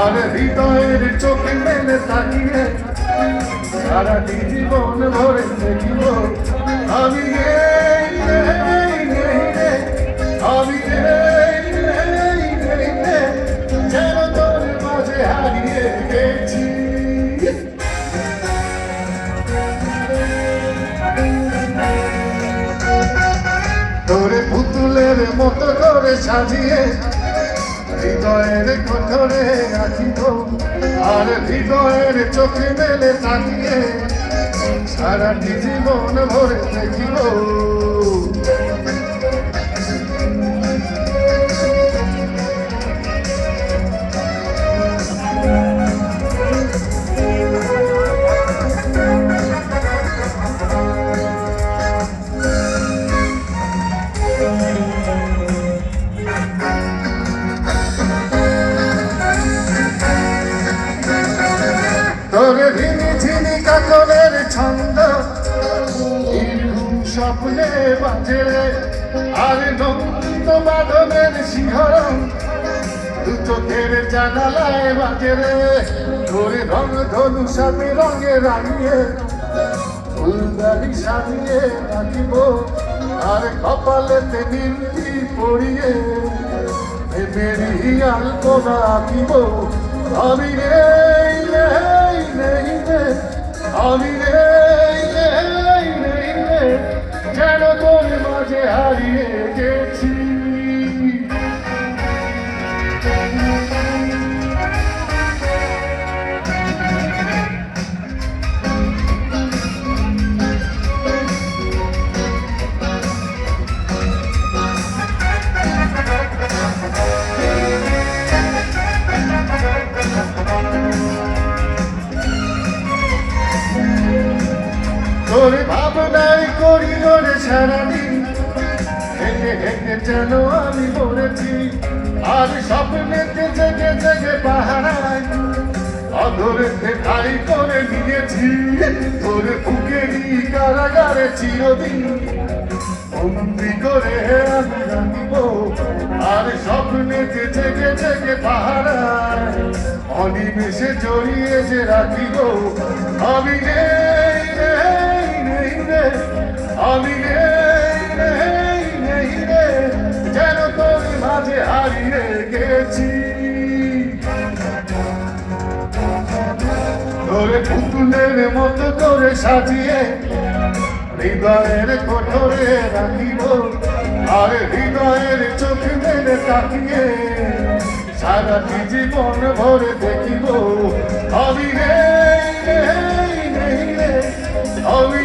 আর হৃদয়ের চোখে মেলে তাকিয়ে সারাটি জীবন ভরে দেখিব আমি আমি যেন তোর মাঝে হারিয়ে গেছি। তোরে পুতুলের মতো করে সাজিয়ে হৃদয়ের কোঠরে রাখিব আর হৃদয়ের চোখে মেলে তাকিয়ে সারাটি জীবন ভরে দেখিব তোরে ঝিনি ঝিনি কাকলের ছন্দ স্বপ্নে বাজে আর নন্দিত বাদনের শিহরণ দু চোখের জানালায় বাজে রে তোরে রং ধনু সাথে রঙে রাঙিয়ে ফুলদারি সাজিয়ে রাখিব আর কপালেতে নীলটি পড়িয়ে মেরি আলপনা আঁকিব আমি রে আমি যেন তোর মাঝে হারিয়ে গেছি। তোর ভাবনাই করি রে সারাদিন হেঁটে হেঁটে যেন আমি মরেছি আর স্বপ্নেতে জেগে জেগে পাহারায় অধরেতে ঠাই করে নিয়েছি তোর বুকেরই কারাগারে চিরদিন বন্দি করে আমি রাখিব আর স্বপ্নেতে জেগে জেগে পাহারায় অনিমেষে জড়িয়ে যে রাখিব আমি আমি যেন তোর মাঝে হারিয়ে গেছি। তোরে পুতুলের মতো করে সাজিয়ে হৃদয়ের কোঠরে রাখিব আর হৃদয়ের চোখ মেলে তাকিয়ে সারাটি জীবন ভরে দেখিব আমি আমি